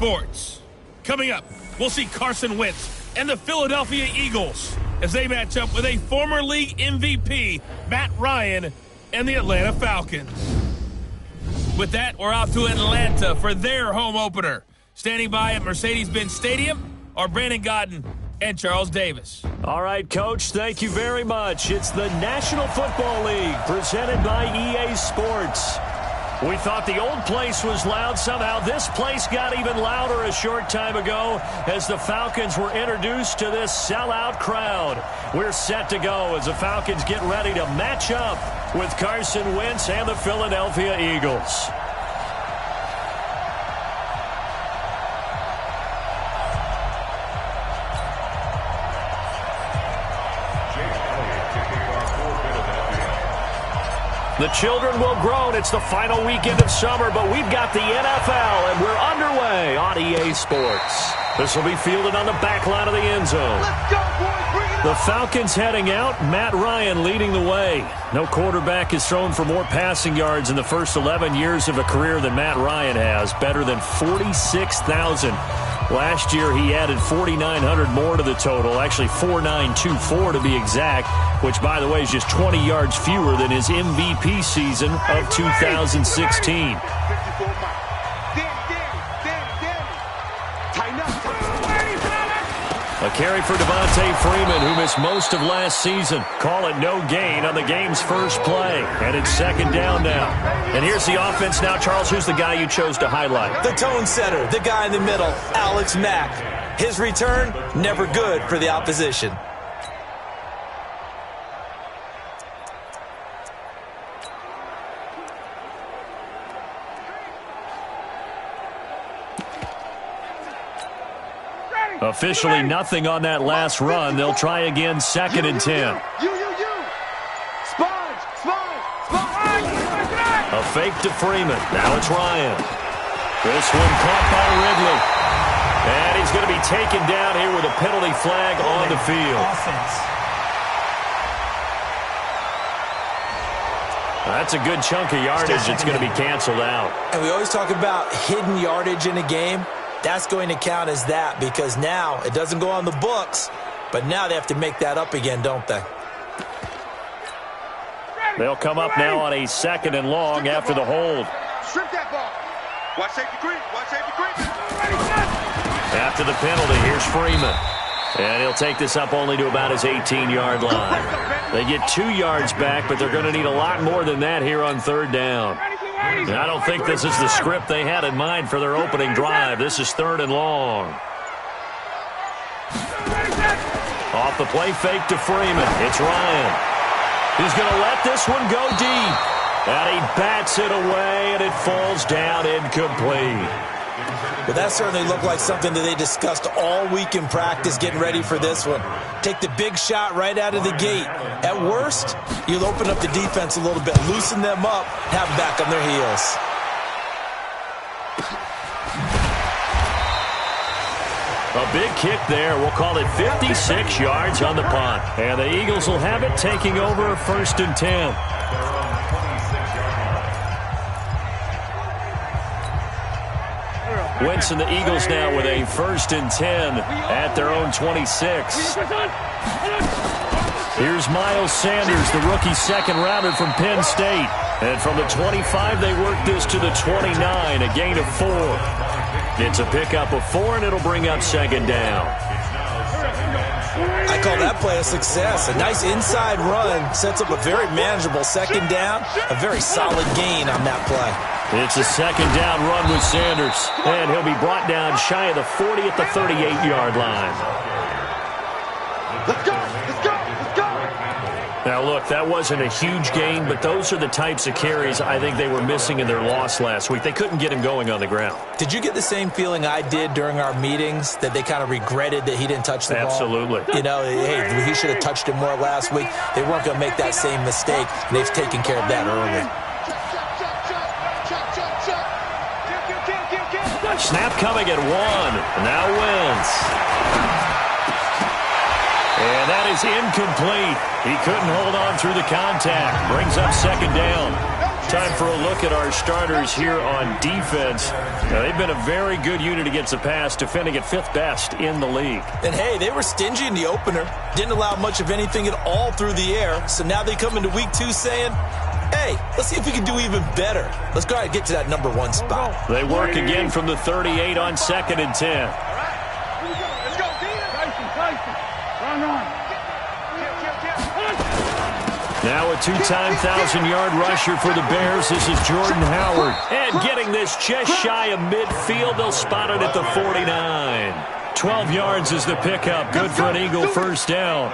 Sports. Coming up, we'll see Carson Wentz and the Philadelphia Eagles as they match up with a former league MVP, Matt Ryan, and the Atlanta Falcons. With that, we're off to Atlanta for their home opener. Standing by at Mercedes-Benz Stadium are Brandon Godden and Charles Davis. All right, Coach, thank you very much. It's the National Football League presented by EA Sports. We thought the old place was loud. Somehow this place got even louder a short time ago as the Falcons were introduced to this sellout crowd. We're set to go as the Falcons get ready to match up with Carson Wentz and the Philadelphia Eagles. The children will groan. It's the final weekend of summer, but we've got the NFL, and we're underway on EA Sports. This will be fielded on the back line of the end zone. Let's go, boys. Bring it on. The Falcons heading out, Matt Ryan leading the way. No quarterback has thrown for more passing yards in the first 11 years of a career than Matt Ryan has, better than 46,000. Last year, he added 4,900 more to the total, actually 4,924 to be exact, which, by the way, is just 20 yards fewer than his MVP season of 2016. A carry for Devontae Freeman, who missed most of last season. Call it no gain on the game's first play. And it's second down now. And here's the offense now. Charles, who's the guy you chose to highlight? The tone setter, the guy in the middle, Alex Mack. His return, never good for the opposition. Officially nothing on that last run. They'll try again, 2nd and 10. A fake to Freeman. Now it's Ryan. This one caught by Ridley. And he's going to be taken down here with a penalty flag on the field. That's a good chunk of yardage. It's going to be canceled out. And we always talk about hidden yardage in a game. That's going to count as that because now it doesn't go on the books, but now they have to make that up again, don't they? They'll come up now on a 2nd and long after the hold. Strip that ball. Watch safety green. Watch safety green. After the penalty, here's Freeman. And he'll take this up only to about his 18-yard line. They get 2 yards back, but they're going to need a lot more than that here on 3rd down. And I don't think this is the script they had in mind for their opening drive. This is 3rd and long. Off the play fake to Freeman. It's Ryan. He's going to let this one go deep. And he bats it away, and it falls down incomplete. Well, that certainly looked like something that they discussed all week in practice getting ready for this one. Take the big shot right out of the gate. At worst, you'll open up the defense a little bit, loosen them up, have them back on their heels. A big kick there. We'll call it 56 yards on the punt. And the Eagles will have it, taking over 1st and 10. Wentz and the Eagles now with a 1st and 10 at their own 26. Here's Miles Sanders, the rookie 2nd-rounder from Penn State. And from the 25, they work this to the 29, a gain of 4. It's a pickup of 4, and it'll bring up 2nd down. I call that play a success. A nice inside run sets up a very manageable 2nd down, a very solid gain on that play. It's a 2nd down run with Sanders, and he'll be brought down shy of the 40 at the 38-yard line. Let's go. Let's go. Let's go. Now, look, that wasn't a huge gain, but those are the types of carries I think they were missing in their loss last week. They couldn't get him going on the ground. Did you get the same feeling I did during our meetings, that they kind of regretted that he didn't touch the ball? Absolutely. You know, hey, he should have touched it more last week. They weren't going to make that same mistake, and they've taken care of that early. Snap coming at 1. Now Wentz. And that is incomplete. He couldn't hold on through the contact. Brings up 2nd down. Time for a look at our starters here on defense. Now, they've been a very good unit against the pass, defending at 5th best in the league. And, hey, they were stingy in the opener. Didn't allow much of anything at all through the air. So now they come into week 2 saying, hey, let's see if we can do even better. Let's go ahead and get to that number 1 spot. They work again from the 38 on 2nd and 10. Let's go. Run. Now a 2-time 1,000-yard rusher for the Bears. This is Jordan Howard. And getting this just shy of midfield. They'll spot it at the 49. 12 yards is the pickup. Good for an Eagle first down.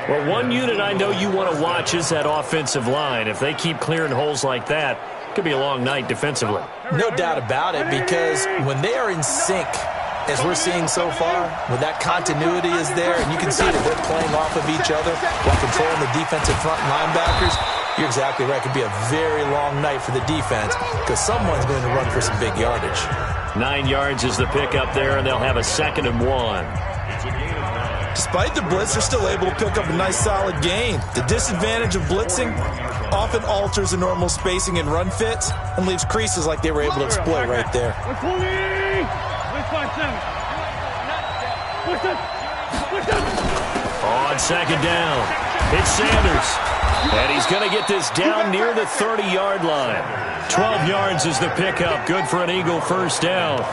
Well, one unit I know you want to watch is that offensive line. If they keep clearing holes like that, it could be a long night defensively. No doubt about it, because when they are in sync, as we're seeing so far, when that continuity is there, and you can see that they're playing off of each other while controlling the defensive front linebackers, you're exactly right. It could be a very long night for the defense because someone's going to run for some big yardage. 9 yards is the pickup there, and they'll have a 2nd and 1. Despite the blitz, they're still able to pick up a nice, solid gain. The disadvantage of blitzing often alters the normal spacing and run fits and leaves creases like they were able to exploit right there. On 2nd down, it's Sanders. And he's going to get this down near the 30-yard line. 12 yards is the pickup. Good for an Eagle first down.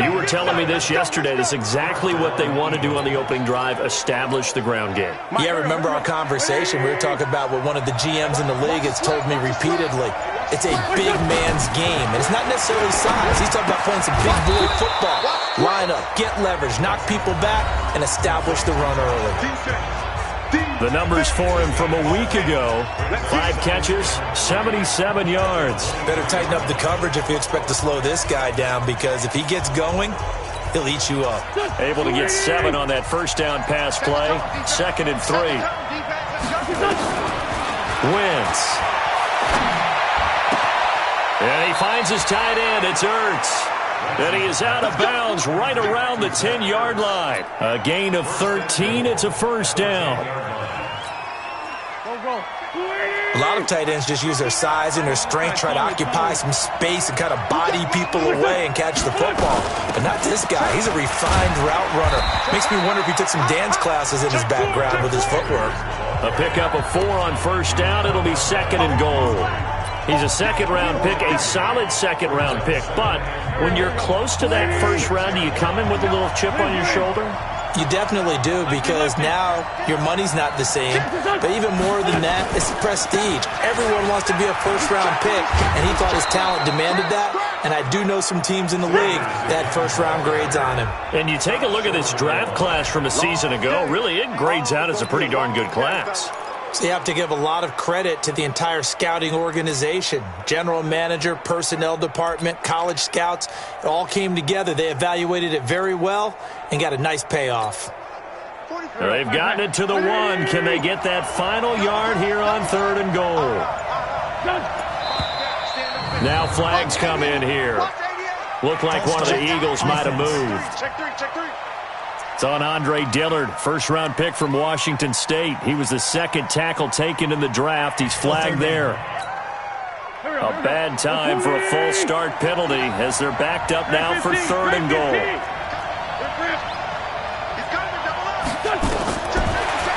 You were telling me this yesterday. This is exactly what they want to do on the opening drive, establish the ground game. Yeah, remember our conversation? We were talking about what one of the GMs in the league has told me repeatedly. It's a big man's game, and it's not necessarily size. He's talking about playing some big boy football. Line up, get leverage, knock people back, and establish the run early. The numbers for him from a week ago: 5 catches, 77 yards. Better tighten up the coverage if you expect to slow this guy down, because if he gets going, he'll eat you up. Able to get 7 on that first down pass play. 2nd and 3. Wentz. And he finds his tight end. It's Ertz. And he is out of bounds right around the 10-yard line. A gain of 13. It's a first down. A lot of tight ends just use their size and their strength, try to occupy some space and kind of body people away and catch the football. But not this guy. He's a refined route runner. Makes me wonder if he took some dance classes in his background with his footwork. A pickup of 4 on first down. It'll be 2nd and goal. He's a second-round pick, a solid second-round pick. But when you're close to that first round, do you come in with a little chip on your shoulder? You definitely do, because now your money's not the same. But even more than that, it's prestige. Everyone wants to be a first-round pick, and he thought his talent demanded that. And I do know some teams in the league that had first-round grades on him. And you take a look at this draft class from a season ago, really it grades out as a pretty darn good class. So you have to give a lot of credit to the entire scouting organization. General manager, personnel department, college scouts, it all came together. They evaluated it very well and got a nice payoff. They've gotten it to the 1. Can they get that final yard here on 3rd and goal? Now flags come in here. Looked like one of the Eagles might have moved. Check 3. It's on Andre Dillard, first-round pick from Washington State. He was the 2nd tackle taken in the draft. He's flagged there. A bad time for a false start penalty as they're backed up now for 3rd and goal.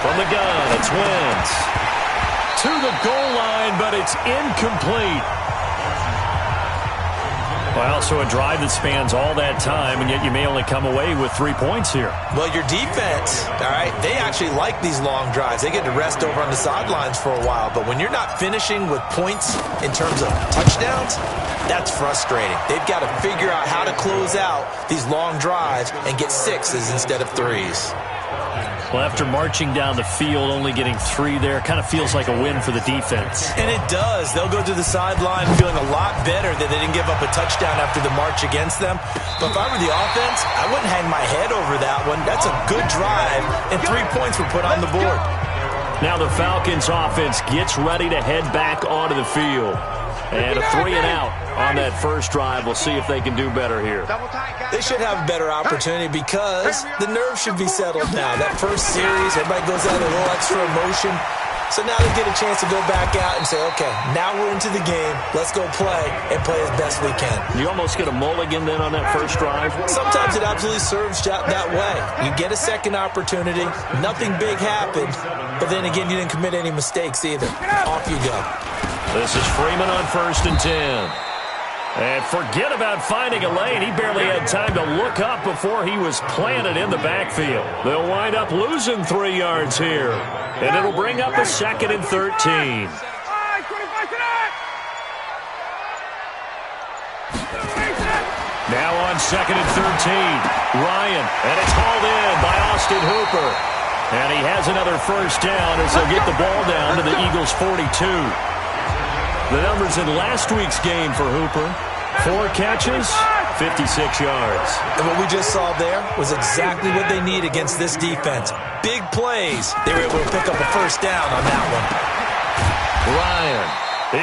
From the gun, it's Wentz. To the goal line, but it's incomplete. Well, so a drive that spans all that time, and yet you may only come away with 3 points here. Well, your defense, all right, they actually like these long drives. They get to rest over on the sidelines for a while. But when you're not finishing with points in terms of touchdowns, that's frustrating. They've got to figure out how to close out these long drives and get 6s instead of 3s. Well, after marching down the field, only getting 3 there, kind of feels like a win for the defense. And it does. They'll go to the sideline feeling a lot better that they didn't give up a touchdown after the march against them. But if I were the offense, I wouldn't hang my head over that one. That's a good drive, and 3 points were put on the board. Now the Falcons offense gets ready to head back onto the field. And a 3-and-out on that first drive. We'll see if they can do better here. They should have a better opportunity because the nerves should be settled now. That first series, everybody goes out with a little extra emotion. So now they get a chance to go back out and say, okay, now we're into the game. Let's go play and play as best we can. You almost get a mulligan then on that first drive? Sometimes it absolutely serves that way. You get a second opportunity. Nothing big happened. But then again, you didn't commit any mistakes either. Off you go. This is Freeman on 1st and 10. And forget about finding a lane. He barely had time to look up before he was planted in the backfield. They'll wind up losing 3 yards here. And it'll bring up a 2nd and 13. Now on 2nd and 13. Ryan. And it's hauled in by Austin Hooper. And he has another first down as they'll get the ball down to the Eagles' 42. The numbers in last week's game for Hooper: 4 catches, 56 yards. And what we just saw there was exactly what they need against this defense. Big plays. They were able to pick up a first down on that one. Ryan.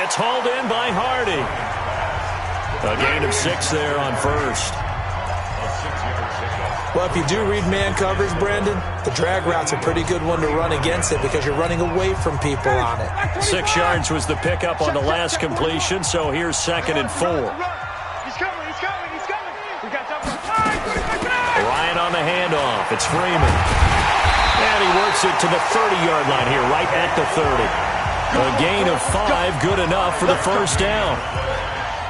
It's hauled in by Hardy. A gain of 6 there on first. Well, if you do read man coverage, Brandon, the drag route's a pretty good one to run against it because you're running away from people on it. 6 yards was the pickup on the last completion, so here's 2nd and 4. He's coming. We got Ryan on the handoff. It's Freeman. And he works it to the 30-yard line here, right at the 30. A gain of 5, good enough for the first down.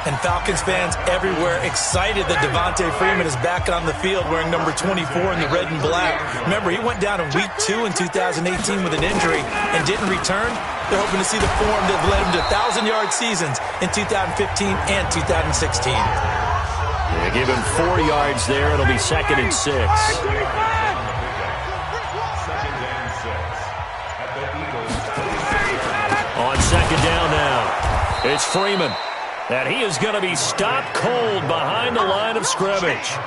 And Falcons fans everywhere excited that Devontae Freeman is back on the field wearing number 24 in the red and black. Remember, he went down in week 2 in 2018 with an injury and didn't return. They're hoping to see the form that led him to 1,000-yard seasons in 2015 and 2016. They give him 4 yards there. It'll be 2nd and 6. On 2nd down now, it's Freeman. And he is going to be stopped cold behind the line of scrimmage.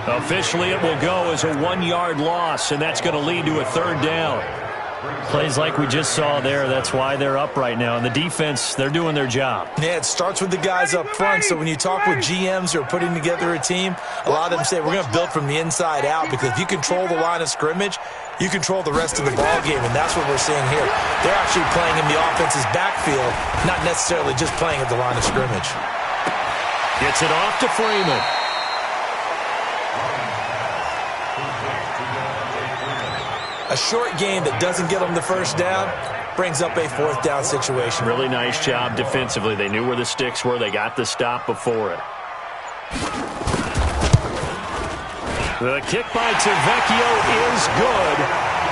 Officially, it will go as a 1-yard loss, and that's going to lead to a 3rd down. Plays like we just saw there. That's why they're up right now. And the defense, they're doing their job. Yeah, it starts with the guys up front. So when you talk with GMs who are putting together a team, a lot of them say, we're going to build from the inside out, because if you control the line of scrimmage, you control the rest of the ball game, and that's what we're seeing here. They're actually playing in the offense's backfield, not necessarily just playing at the line of scrimmage. Gets it off to Freeman. A short game that doesn't get them the first down brings up a 4th down situation. Really nice job defensively. They knew where the sticks were. They got the stop before it. The kick by Tavecchio is good,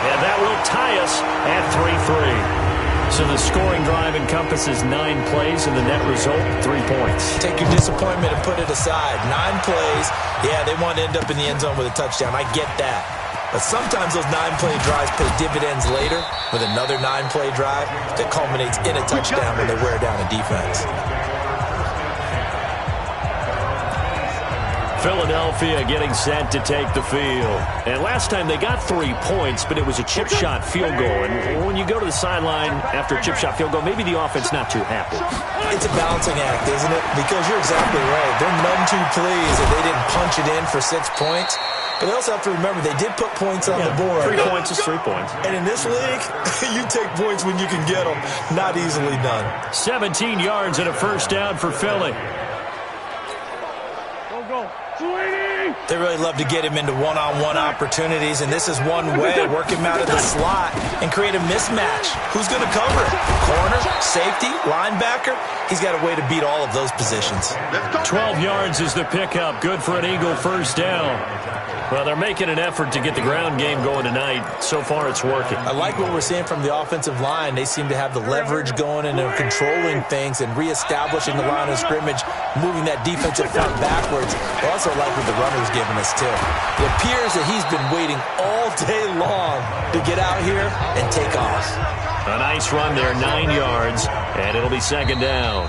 and that will tie us at 3-3. So the scoring drive encompasses 9 plays, and the net result, 3 points. Take your disappointment and put it aside. 9 plays, yeah, they want to end up in the end zone with a touchdown. I get that. But sometimes those 9-play drives pay dividends later with another 9-play drive that culminates in a touchdown when they wear down a defense. Philadelphia getting set to take the field. And last time they got 3 points, but it was a chip shot field goal. And when you go to the sideline after a chip shot field goal, maybe the offense not too happy. It's a balancing act, isn't it? Because you're exactly right. They're none too pleased that they didn't punch it in for 6 points. But they also have to remember they did put points on the board. 3 points is 3 points. And in this league, you take points when you can get them. Not easily done. 17 yards and a first down for Philly. They really love to get him into one-on-one opportunities, and this is one way. Work him out of the slot and create a mismatch. Who's going to cover it? Corner, safety, linebacker? He's got a way to beat all of those positions. 12 yards is the pickup. Good for an Eagle first down. Well, they're making an effort to get the ground game going tonight. So far, it's working. I like what we're seeing from the offensive line. They seem to have the leverage going, and they're controlling things and reestablishing the line of scrimmage, moving that defensive front backwards. I also like what the runner's giving us, too. It appears that he's been waiting all day long to get out here and take off. A nice run there, 9 yards, and it'll be 2nd down.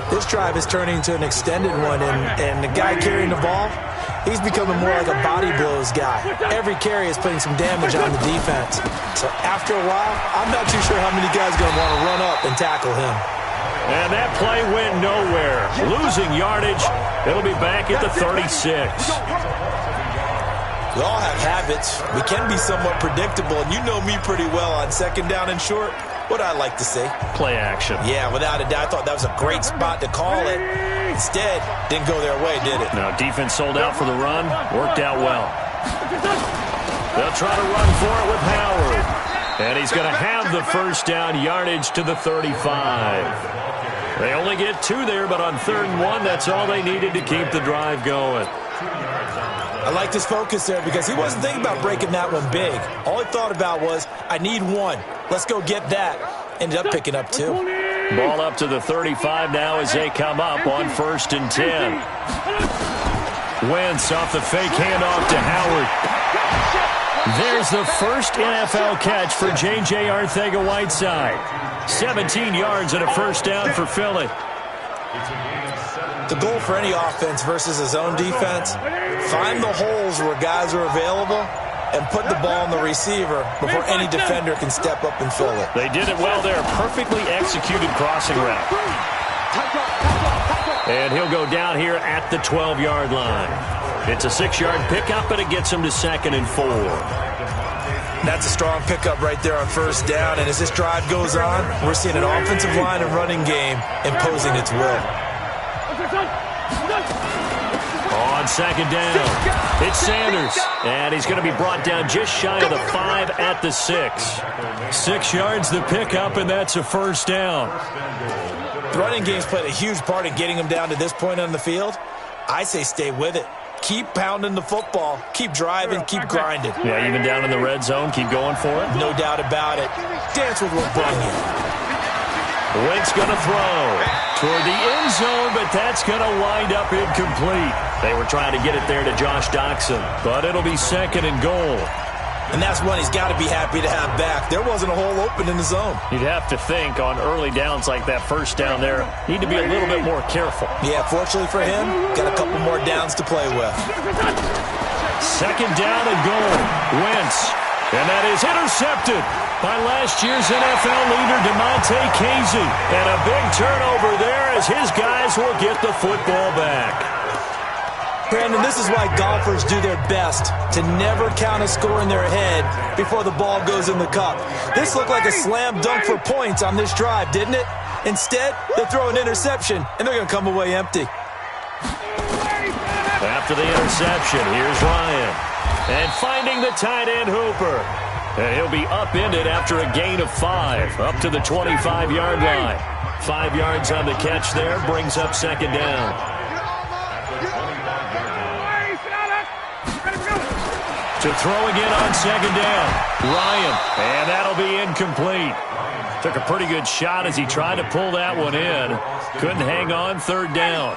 This drive is turning into an extended one, and the guy carrying the ball, he's becoming more like a body blows guy. Every carry is putting some damage on the defense. So after a while, I'm not too sure how many guys are going to want to run up and tackle him. And that play went nowhere. Losing yardage. It'll be back at the 36. We all have habits. We can be somewhat predictable, and you know me pretty well on second down and short. What I like to say? Play action. Yeah, without a doubt. I thought that was a great spot to call it. Instead, didn't go their way, did it? Now, defense sold out for the run. Worked out well. They'll try to run for it with Howard. And he's going to have the first down, yardage to the 35. They only get 2 there, but on 3rd and 1, that's all they needed to keep the drive going. I like his focus there because he wasn't thinking about breaking that one big. All he thought about was, I need 1. Let's go get that. Ended up picking up 2. Ball up to the 35 now as they come up on 1st and 10. Wentz off the fake handoff to Howard. There's the first NFL catch for J.J. Arcega-Whiteside. 17 yards and a first down for Philly. The goal for any offense versus a zone defense, find the holes where guys are available and put the ball on the receiver before any defender can step up and fill it. They did it well there. Perfectly executed crossing route. And he'll go down here at the 12-yard line. It's a 6-yard pickup, and it gets him to 2nd and 4. That's a strong pickup right there on 1st down. And as this drive goes on, we're seeing an offensive line and running game imposing its will. On 2nd down, it's Sanders. And he's going to be brought down just shy of the 5 at the 6. 6 yards the pickup, and that's a first down. The running game's played a huge part in getting him down to this point on the field. I say stay with it. Keep pounding the football. Keep driving. Keep grinding. Yeah, even down in the red zone, keep going for it. No doubt about it. Dance with what brought you. Wentz going to throw toward the end zone, but that's going to wind up incomplete. They were trying to get it there to Josh Doxson, but it'll be 2nd and goal. And that's one he's got to be happy to have back. There wasn't a hole open in the zone. You'd have to think on early downs like that first down there, need to be a little bit more careful. Yeah, fortunately for him, got a couple more downs to play with. 2nd down and goal. Wentz. And that is intercepted by last year's NFL leader, DeMonte Casey. And a big turnover there as his guys will get the football back. Brandon, this is why golfers do their best to never count a score in their head before the ball goes in the cup. This looked like a slam dunk for points on this drive, didn't it? Instead, they throw an interception, and they're going to come away empty. After the interception, here's Ryan. And finding the tight end Hooper. And he'll be upended after a gain of 5, up to the 25-yard line. 5 yards on the catch there, brings up 2nd down. To throw again on 2nd down. Ryan, and that'll be incomplete. Took a pretty good shot as he tried to pull that one in. Couldn't hang on 3rd down.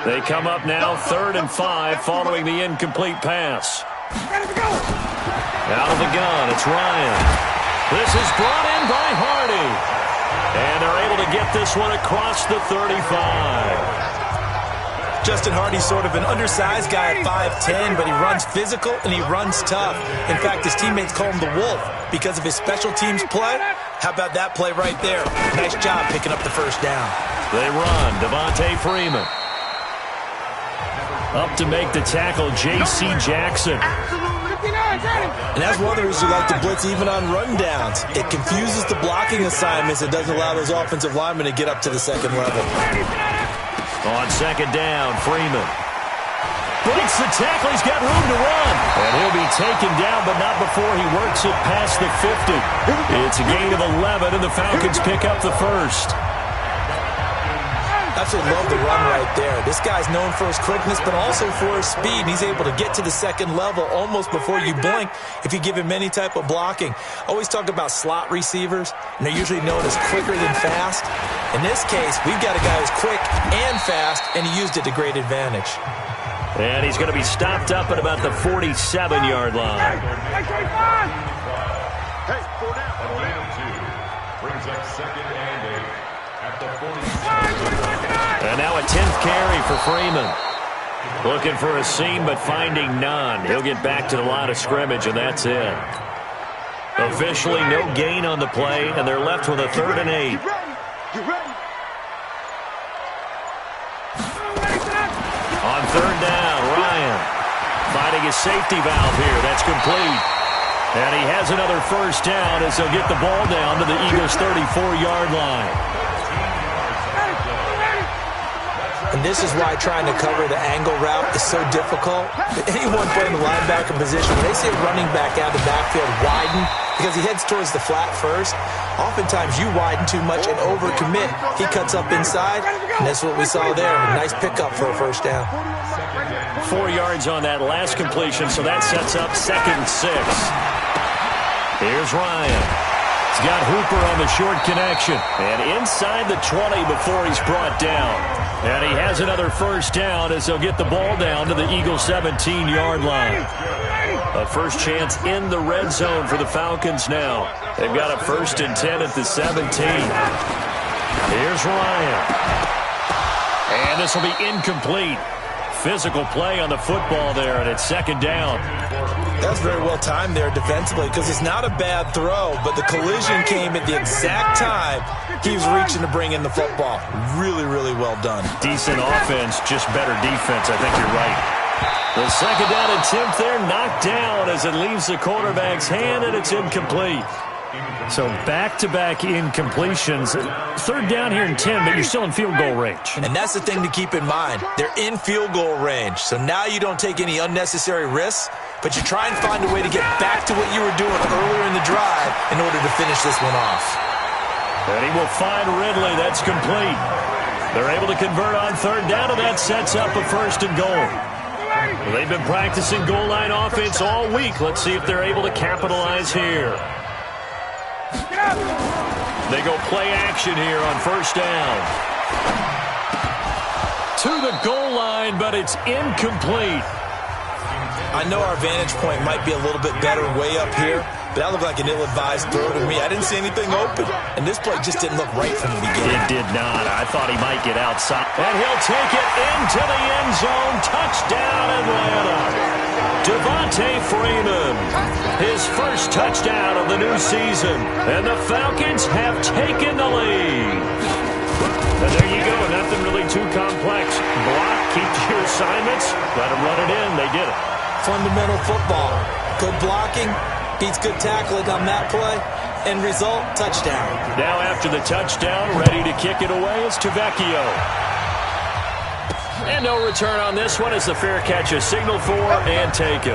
They come up now 3rd and 5 following the incomplete pass. Out of the gun, it's Ryan. This is brought in by Hardy. And they're able to get this one across the 35. Justin Hardy's sort of an undersized guy at 5'10", but he runs physical and he runs tough. In fact, his teammates call him the Wolf because of his special teams play. How about that play right there? Nice job picking up the first down. They run. Devontae Freeman. Up to make the tackle, J.C. Jackson. And that's one of the reasons we like to blitz even on rundowns. It confuses the blocking assignments. It doesn't allow those offensive linemen to get up to the 2nd level. On 2nd down, Freeman breaks the tackle. He's got room to run. And he'll be taken down, but not before he works it past the 50. It's a gain of 11, and the Falcons pick up the first. Absolutely love the run right there. This guy's known for his quickness, but also for his speed. And he's able to get to the 2nd level almost before you blink if you give him any type of blocking. Always talk about slot receivers, and they're usually known as quicker than fast. In this case, we've got a guy who's quick and fast, and he used it to great advantage. And he's going to be stopped up at about the 47-yard line. Hey, 4 down. Brings up 2nd and 8 at the 47. And now a 10th carry for Freeman. Looking for a seam, but finding none. He'll get back to the line of scrimmage, and that's it. Officially no gain on the play, and they're left with a 3rd and 8. On 3rd down, Ryan finding a safety valve here. That's complete. And he has another first down as they'll get the ball down to the Eagles' 34-yard line. And this is why trying to cover the angle route is so difficult. Anyone playing the linebacker position, when they see a running back out of the backfield widen because he heads towards the flat first, oftentimes you widen too much and overcommit. He cuts up inside, and that's what we saw there. A nice pickup for a first down. 4 yards on that last completion, so that sets up 2nd and 6. Here's Ryan. He's got Hooper on the short connection. And inside the 20 before he's brought down. And he has another first down as they'll get the ball down to the Eagles' 17-yard line. A first chance in the red zone for the Falcons now. They've got a 1st and 10 at the 17. Here's Ryan. And this will be incomplete. Physical play on the football there, and it's 2nd down. That's very well timed there defensively because it's not a bad throw, but the collision came at the exact time he was reaching to bring in the football. Really, really well done. Decent offense, just better defense. I think you're right. The 2nd down attempt there knocked down as it leaves the quarterback's hand, and it's incomplete. So back-to-back incompletions. 3rd down here and 10, but you're still in field goal range. And that's the thing to keep in mind. They're in field goal range. So now you don't take any unnecessary risks, but you try and find a way to get back to what you were doing earlier in the drive in order to finish this one off. And he will find Ridley. That's complete. They're able to convert on 3rd down, and that sets up a 1st and goal. Well, they've been practicing goal line offense all week. Let's see if they're able to capitalize here. They go play action here on 1st down. To the goal line, but it's incomplete. I know our vantage point might be a little bit better way up here, but that looked like an ill-advised throw to me. I didn't see anything open, and this play just didn't look right from the beginning. It did not. I thought he might get outside. And he'll take it into the end zone. Touchdown, Atlanta. Devontae Freeman, his first touchdown of the new season, and the Falcons have taken the lead. And there you go, nothing really too complex. Block, keep your assignments, let them run it in. They did it. Fundamental football. Good blocking, beats good tackling on that play. End result, touchdown. Now after the touchdown, ready to kick it away is Tavecchio. And no return on this one as the fair catch is signaled for and taken.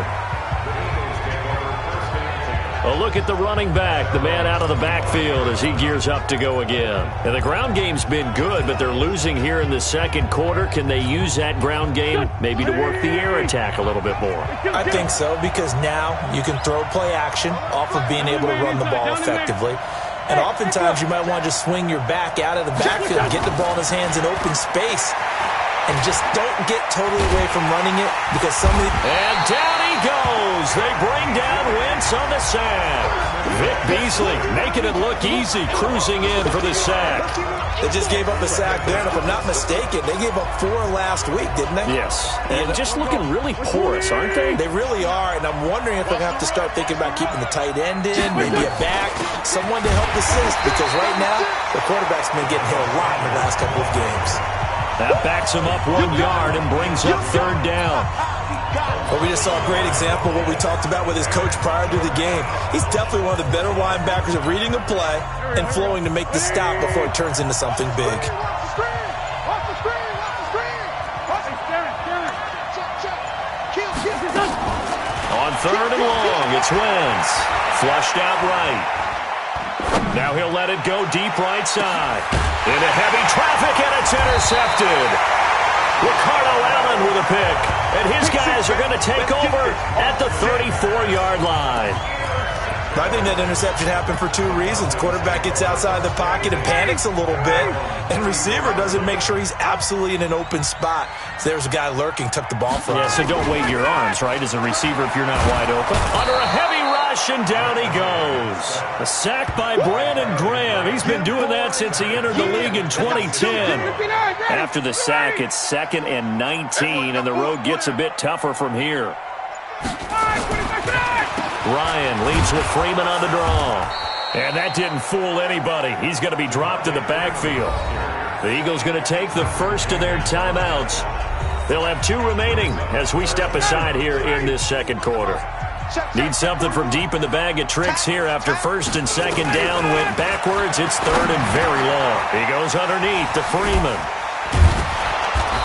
A look at the running back, the man out of the backfield as he gears up to go again. And the ground game's been good, but they're losing here in the 2nd quarter. Can they use that ground game maybe to work the air attack a little bit more? I think so, because now you can throw play action off of being able to run the ball effectively. And oftentimes you might want to just swing your back out of the backfield, get the ball in his hands in open space, and just don't get totally away from running it because some of the... And down he goes. They bring down Wentz on the sack. Vic Beasley making it look easy, cruising in for the sack. They just gave up a sack there, and if I'm not mistaken, they gave up 4 last week, didn't they? Yes. And just looking really porous, aren't they? They really are, and I'm wondering if they're going to have to start thinking about keeping the tight end in, maybe a back, someone to help assist, because right now the quarterback's been getting hit a lot in the last couple of games. That backs him up 1 yard and brings up 3rd down. Well, we just saw a great example of what we talked about with his coach prior to the game. He's definitely one of the better linebackers at reading a play and flowing to make the stop before it turns into something big. On 3rd and long, it's Wentz. Flushed out right. Now he'll let it go deep right side. Into heavy traffic, and it's intercepted. Ricardo Allen with a pick. And his guys are going to take over at the 34-yard line. I think that interception happened for 2 reasons. Quarterback gets outside the pocket and panics a little bit, and receiver doesn't make sure he's absolutely in an open spot. So there's a guy lurking, took the ball from him. Yeah, so don't wave your arms, right, as a receiver if you're not wide open. Under a heavy rush, and down he goes. A sack by Brandon Graham. He's been doing that since he entered the league in 2010. After the sack, it's 2nd and 19, and the road gets a bit tougher from here. Ryan leads with Freeman on the draw. And that didn't fool anybody. He's going to be dropped in the backfield. The Eagles going to take the first of their timeouts. They'll have 2 remaining as we step aside here in this second quarter. Need something from deep in the bag of tricks here after first and second down went backwards. It's third and very long. He goes underneath to Freeman.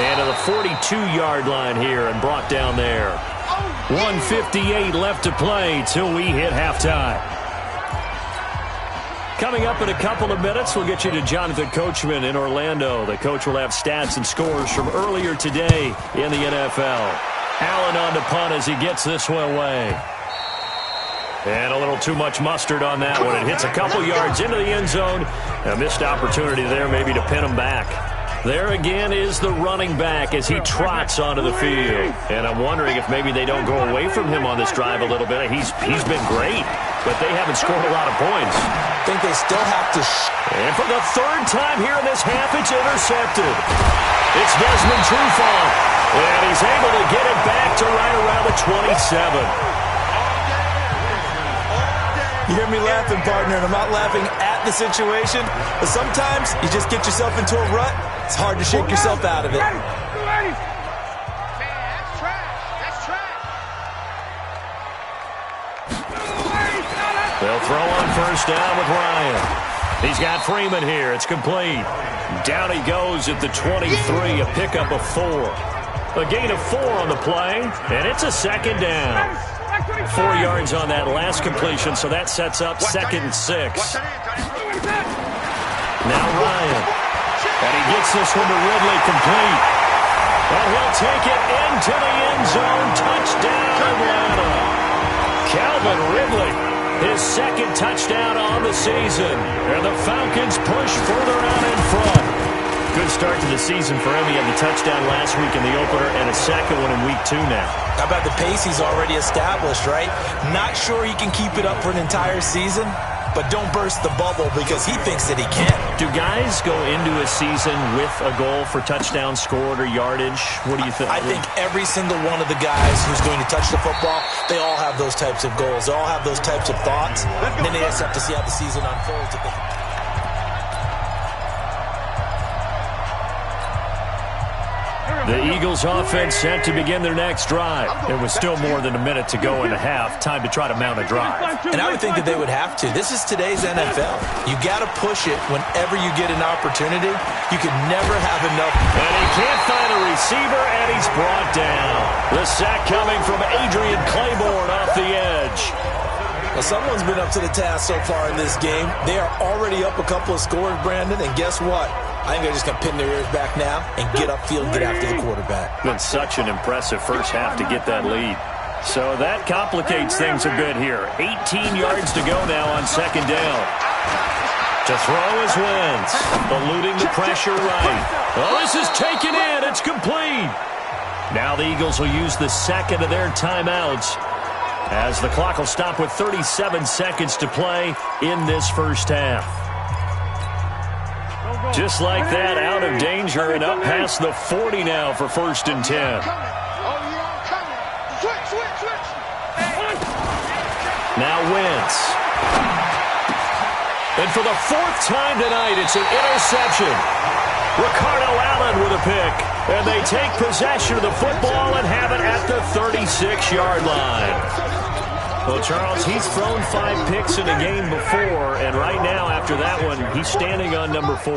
And to the 42-yard line here and brought down there. 1:58 left to play till we hit halftime. Coming up in a couple of minutes, we'll get you to Jonathan Coachman in Orlando. The coach will have stats and scores from earlier today in the NFL. Allen on the punt as he gets this one away. And a little too much mustard on that one. It hits a couple yards into the end zone. A missed opportunity there maybe to pin him back. There again is the running back as he trots onto the field. And I'm wondering if maybe they don't go away from him on this drive a little bit. He's been great, but they haven't scored a lot of points. I think they still have to. And for the third time here in this half, it's intercepted. It's Desmond Trufant. And he's able to get it back to right around the 27. You hear me laughing, partner, and I'm not laughing at the situation, but sometimes you just get yourself into a rut. It's hard to shake yourself out of it. They'll throw on first down with Ryan. He's got Freeman here. It's complete. Down he goes at the 23, a pickup of 4. A gain of 4 on the play, and it's a second down. 4 yards on that last completion, so that sets up second and 6. Now Ryan. And he gets this one to Ridley complete. And he'll take it into the end zone. Touchdown, Atlanta. Calvin Ridley, his second touchdown on the season. And the Falcons push further out in front. Good start to the season for him. He had the touchdown last week in the opener and a second one in week 2 now. How about the pace he's already established, right? Not sure he can keep it up for an entire season, but don't burst the bubble because he thinks that he can. Do guys go into a season with a goal for touchdown scored or yardage? What do you think? I think every single one of the guys who's going to touch the football, they all have those types of goals. They all have those types of thoughts. And then they just have to see how the season unfolds. The Eagles offense set to begin their next drive. There was still more than a minute to go in the half. Time to try to mount a drive. And I would think that they would have to. This is today's NFL. You got to push it whenever you get an opportunity. You can never have enough. And he can't find a receiver, and he's brought down. The sack coming from Adrian Claiborne off the edge. Well, someone's been up to the task so far in this game. They are already up a couple of scores, Brandon, and guess what? I think they're just going to pin their ears back now and get upfield, get after the quarterback. Been such an impressive first half to get that lead. So that complicates things a bit here. 18 yards to go now on second down. To throw is Wentz, eluding the pressure right. Oh, this is taken in. It's complete. Now the Eagles will use the second of their timeouts as the clock will stop with 37 seconds to play in this first half. Just like that, out of danger and up past the 40 now for first and 10. Now Wentz. And for the 4th time tonight, it's an interception. Ricardo Allen with a pick. And they take possession of the football and have it at the 36-yard line. Well, Charles, he's thrown 5 picks in a game before, and right now, after that one, he's standing on number 4.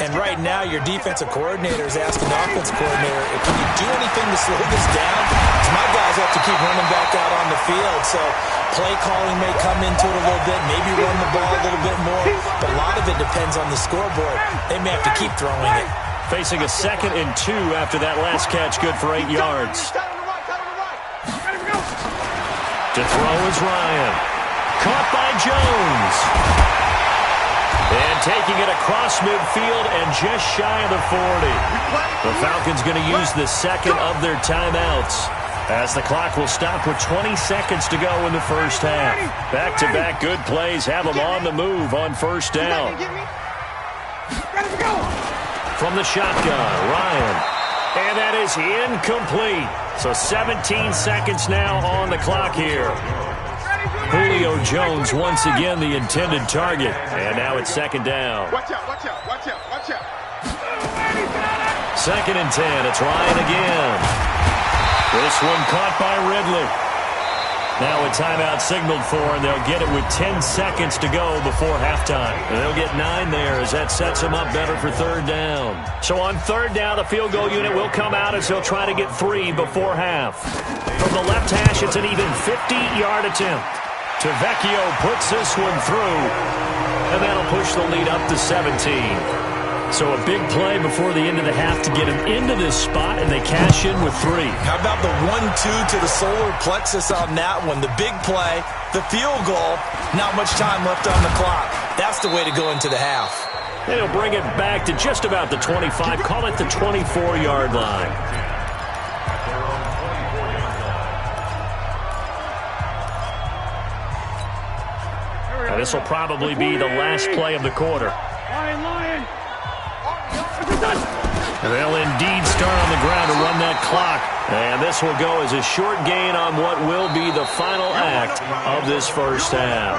And right now, your defensive coordinator is asking the offensive coordinator, can you do anything to slow this down? Because my guys have to keep running back out on the field, so play calling may come into it a little bit, maybe run the ball a little bit more, but a lot of it depends on the scoreboard. They may have to keep throwing it. Facing a 2nd and 2 after that last catch, good for 8 yards. To throw is Ryan. Caught by Jones. And taking it across midfield and just shy of the 40. The Falcons going to use the second of their timeouts as the clock will stop with 20 seconds to go in the first half. Back-to-back good plays have them on the move on first down. From the shotgun, Ryan. And that is incomplete. So 17 seconds now on the clock here. Julio Jones once again the intended target. And now it's second down. Watch out, watch out, watch out, watch out. 2nd and 10. It's Ryan again. This one caught by Ridley. Now a timeout signaled for, and they'll get it with 10 seconds to go before halftime. And they'll get 9 there as that sets them up better for 3rd down. So on 3rd down, the field goal unit will come out as they'll try to get 3 before half. From the left hash, it's an even 50-yard attempt. Tavecchio puts this one through, and that'll push the lead up to 17. So a big play before the end of the half to get him into this spot, and they cash in with 3. How about the 1-2 to the solar plexus on that one? The big play, the field goal, not much time left on the clock. That's the way to go into the half. And he'll bring it back to just about the 25, call it the 24-yard line. Now this will probably be the last play of the quarter. And they'll indeed start on the ground to run that clock. And this will go as a short gain on what will be the final act of this first half.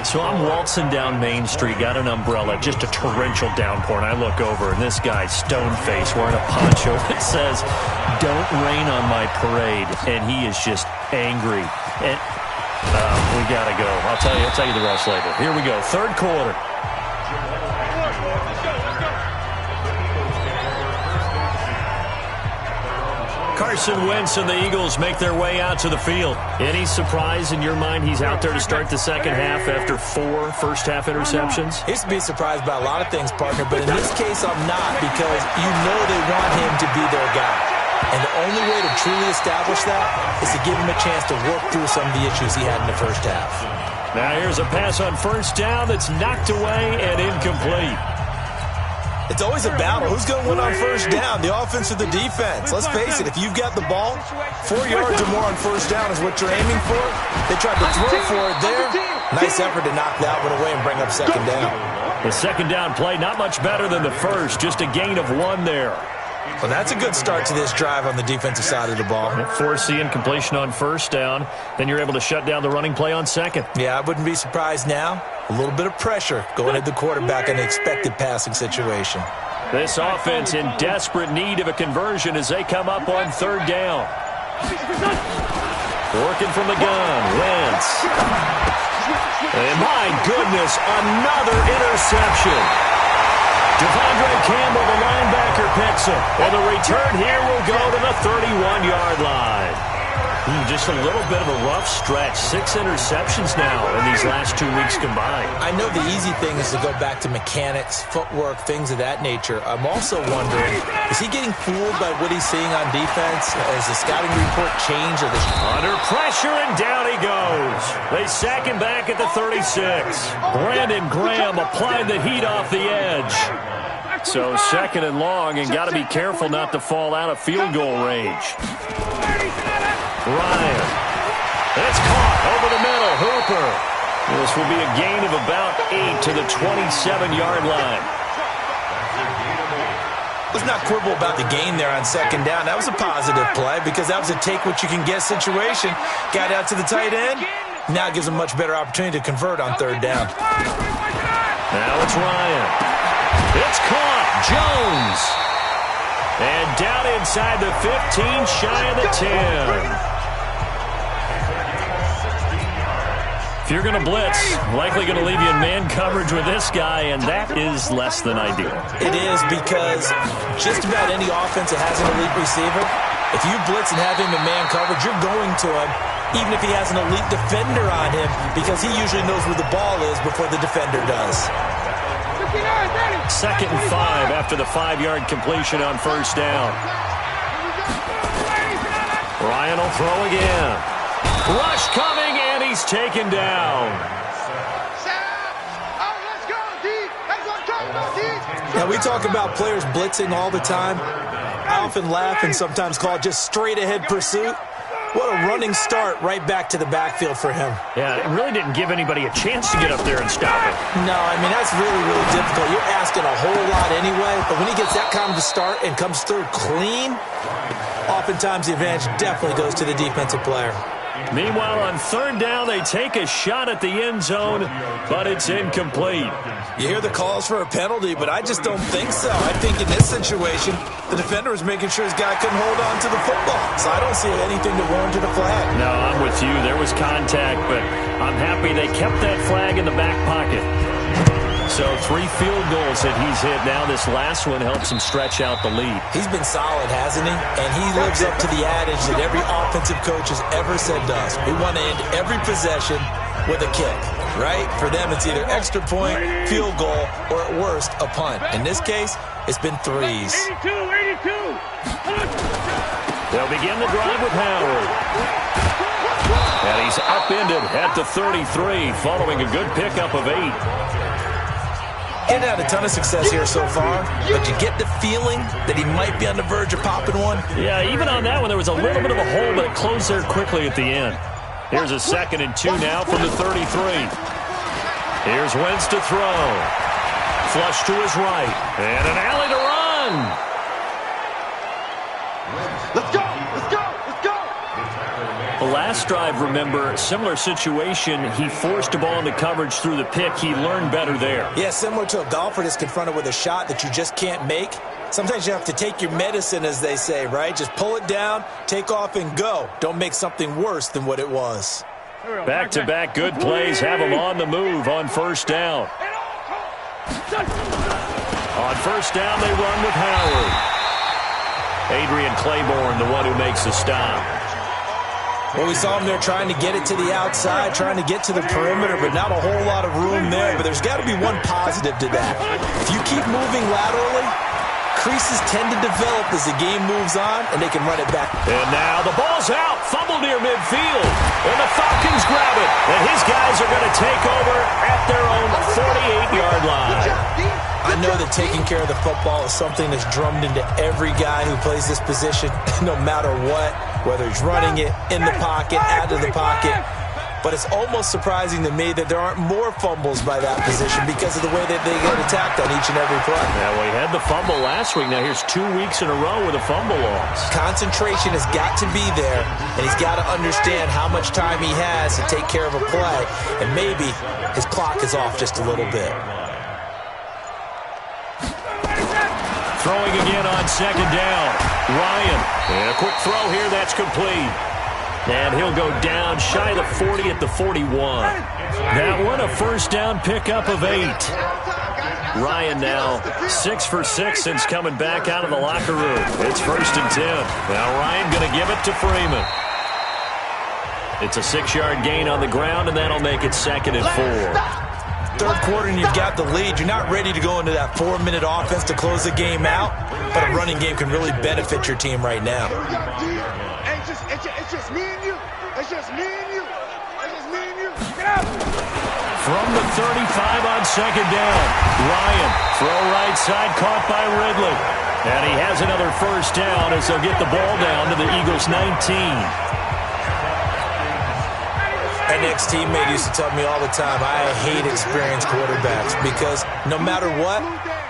So I'm waltzing down Main Street, got an umbrella, just a torrential downpour, and I look over, and this guy, stone-faced, wearing a poncho that says, "Don't rain on my parade," and he is just angry. And we got to go. I'll tell you the rest later. Here we go, 3rd quarter. Carson Wentz and the Eagles make their way out to the field. Any surprise in your mind he's out there to start the second half after 4 first-half interceptions? He used to be surprised by a lot of things, partner, but in this case I'm not, because you know they want him to be their guy. And the only way to truly establish that is to give him a chance to work through some of the issues he had in the first half. Now here's a pass on 1st down that's knocked away and incomplete. It's always a battle. Who's going to win on 1st down, the offense or the defense? Let's face it, if you've got the ball, 4 yards or more on 1st down is what you're aiming for. They tried to throw for it there. Nice effort to knock that one away and bring up 2nd down. The 2nd down play, not much better than the first, just a gain of 1 there. Well, that's a good start to this drive on the defensive side of the ball. Forcing incompletion on 1st down, then you're able to shut down the running play on 2nd. Yeah, I wouldn't be surprised now. A little bit of pressure going at the quarterback in an expected passing situation. This offense in desperate need of a conversion as they come up on 3rd down. Working from the gun, Wentz. And my goodness, another interception. Devondre Campbell, the linebacker, picks it. And the return here will go to the 31-yard line. Just a little bit of a rough stretch. 6 interceptions now in these last 2 weeks combined. I know the easy thing is to go back to mechanics, footwork, things of that nature. I'm also wondering, is he getting fooled by what he's seeing on defense? Has the scouting report changed? Under pressure, and down he goes. They sack him back at the 36. Brandon Graham applied the heat off the edge. So 2nd and long, and got to be careful not to fall out of field goal range. Ryan. It's caught over the middle. Hooper. This will be a gain of about 8 to the 27-yard line. Let's not quibble about the gain there on 2nd down. That was a positive play because that was a take-what-you-can-get situation. Got out to the tight end. Now it gives him a much better opportunity to convert on 3rd down. Now it's Ryan. It's caught. Jones. And down inside the 15, shy of the 10. If you're going to blitz, likely going to leave you in man coverage with this guy, and that is less than ideal. It is, because just about any offense that has an elite receiver, if you blitz and have him in man coverage, you're going to him, even if he has an elite defender on him, because he usually knows where the ball is before the defender does. 2nd and 5 after the 5-yard completion on 1st down. Ryan will throw again. Rush coming, and he's taken down. Now, we talk about players blitzing all the time. I often laugh and sometimes call it just straight-ahead pursuit. What a running start right back to the backfield for him. Yeah, it really didn't give anybody a chance to get up there and stop it. No, I mean, that's really, really difficult. You're asking a whole lot anyway, but when he gets that kind of a start and comes through clean, oftentimes the advantage definitely goes to the defensive player. Meanwhile, on third down, they take a shot at the end zone, but it's incomplete. You hear the calls for a penalty, but I just don't think so. I think in this situation, the defender was making sure his guy couldn't hold on to the football. So I don't see anything that warranted a flag. No, I'm with you. There was contact, but I'm happy they kept that flag in the back pocket. So 3 field goals that he's hit now. This last one helps him stretch out the lead. He's been solid, hasn't he? And he lives up to the adage that every offensive coach has ever said to us. We want to end every possession with a kick, right? For them, it's either extra point, field goal, or at worst, a punt. In this case, it's been threes. 82. They'll begin the drive with Howard. And he's upended at the 33, following a good pickup of 8. He's had a ton of success here so far, but you get the feeling that he might be on the verge of popping one. Yeah, even on that one, there was a little bit of a hole, but it closed there quickly at the end. Here's a 2nd and 2 now from the 33. Here's Wentz to throw. Flush to his right. And an alley to run. Let's go! Let's go! Let's go! The last drive, remember, similar situation. He forced a ball into coverage through the pick. He learned better there. Yeah, similar to a golfer that's confronted with a shot that you just can't make. Sometimes you have to take your medicine, as they say, right? Just pull it down, take off, and go. Don't make something worse than what it was. Back-to-back good plays have him on the move on first down. On first down, they run with Howard. Adrian Claiborne, the one who makes the stop. Well, we saw him there trying to get it to the outside, trying to get to the perimeter, but not a whole lot of room there. But there's got to be one positive to that. If you keep moving laterally, creases tend to develop as the game moves on, and they can run it back. And now the ball's out. Fumble near midfield. And the Falcons grab it. And his guys are going to take over at their own 48-yard line. I know that taking care of the football is something that's drummed into every guy who plays this position, no matter what, whether he's running it, in the pocket, out of the pocket. But it's almost surprising to me that there aren't more fumbles by that position because of the way that they get attacked on each and every play. Yeah, well, he had the fumble last week. Now here's 2 weeks in a row with a fumble loss. Concentration has got to be there, and he's got to understand how much time he has to take care of a play, and maybe his clock is off just a little bit. Throwing again on second down. Ryan. And a quick throw here. That's complete. And he'll go down shy of the 40 at the 41. That one a first down pickup of 8. Ryan now 6 for 6 since coming back out of the locker room. It's 1st and 10. Now Ryan going to give it to Freeman. It's a 6-yard gain on the ground, and that'll make it 2nd and 4. Third quarter and you've got the lead. You're not ready to go into that 4-minute offense to close the game out, but a running game can really benefit your team right now. Hey, it's just me and you. It's just me and you. It's just me and you. Get out. From the 35 on second down, Ryan, throw right side, caught by Ridley. And he has another first down as they'll get the ball down to the Eagles' 19. My next teammate used to tell me all the time, I hate experienced quarterbacks because no matter what,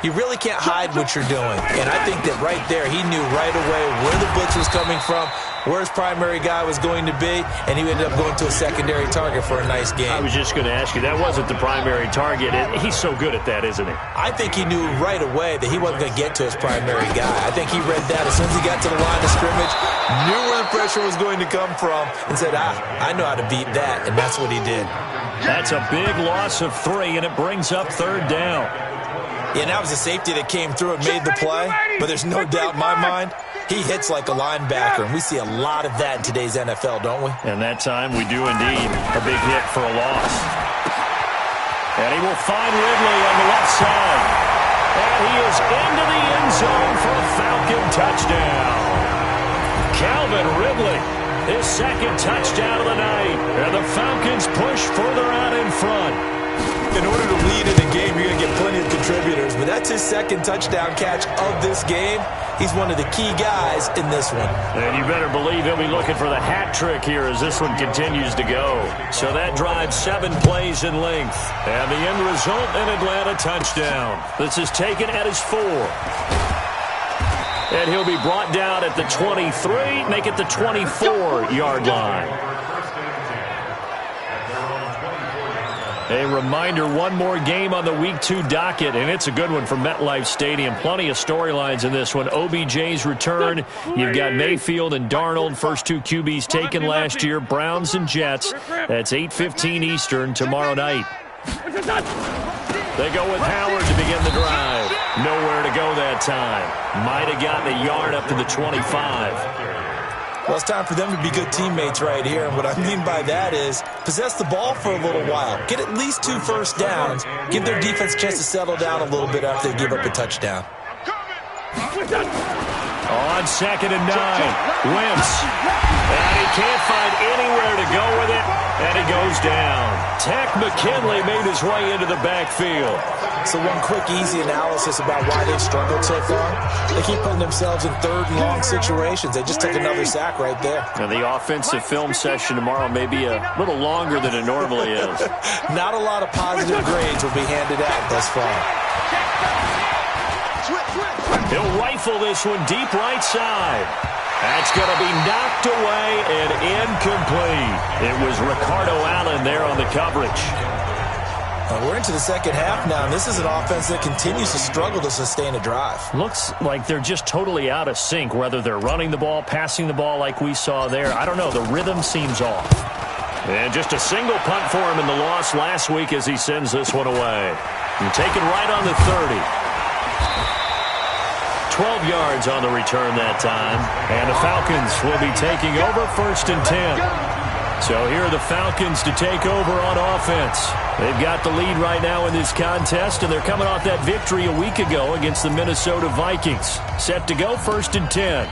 you really can't hide what you're doing. And I think that right there, he knew right away where the blitz was coming from, where his primary guy was going to be, and he ended up going to a secondary target for a nice game. I was just going to ask you, that wasn't the primary target. He's so good at that, isn't he? I think he knew right away that he wasn't going to get to his primary guy. I think he read that as soon as he got to the line of scrimmage, knew where the pressure was going to come from, and said, I know how to beat that, and that's what he did. That's a big loss of 3, and it brings up third down. Yeah, and that was a safety that came through and made the play, but there's no doubt in my mind, he hits like a linebacker, and we see a lot of that in today's NFL, don't we? And that time we do indeed. A big hit for a loss. And he will find Ridley on the left side. And he is into the end zone for a Falcon touchdown. Calvin Ridley, his 2nd touchdown of the night. And the Falcons push further out in front. In order to lead in the game, you're going to get plenty of contributors, but that's his 2nd touchdown catch of this game. He's one of the key guys in this one. And you better believe he'll be looking for the hat trick here as this one continues to go. So that drives 7 plays in length. And the end result, an Atlanta touchdown. This is taken at his 4. And he'll be brought down at the 23, make it the 24-yard line. A reminder, one more game on the Week 2 docket, and it's a good one from MetLife Stadium. Plenty of storylines in this one. OBJ's return. You've got Mayfield and Darnold, first two QBs taken last year. Browns and Jets. That's 8:15 Eastern tomorrow night. They go with Howard to begin the drive. Nowhere to go that time. Might have gotten a yard up to the 25. Well, it's time for them to be good teammates right here. And what I mean by that is possess the ball for a little while. Get at least 2 first downs. Give their defense a chance to settle down a little bit after they give up a touchdown. On 2nd and 9, Wentz. And he can't find anywhere to go with it, and he goes down. Tech McKinley made his way into the backfield. So one quick, easy analysis about why they've struggled so far. They keep putting themselves in 3rd and long situations. They just took another sack right there. And the offensive film session tomorrow may be a little longer than it normally is. Not a lot of positive grades will be handed out thus far. He'll rifle this one deep right side. That's going to be knocked away and incomplete. It was Ricardo Allen there on the coverage. We're into the second half now, and this is an offense that continues to struggle to sustain a drive. Looks like they're just totally out of sync, whether they're running the ball, passing the ball like we saw there. I don't know. The rhythm seems off. And just a single punt for him in the loss last week as he sends this one away. And taken right on the 30. 12 yards on the return that time. And the Falcons will be taking over 1st and 10. So here are the Falcons to take over on offense. They've got the lead right now in this contest, and they're coming off that victory a week ago against the Minnesota Vikings. Set to go 1st and 10.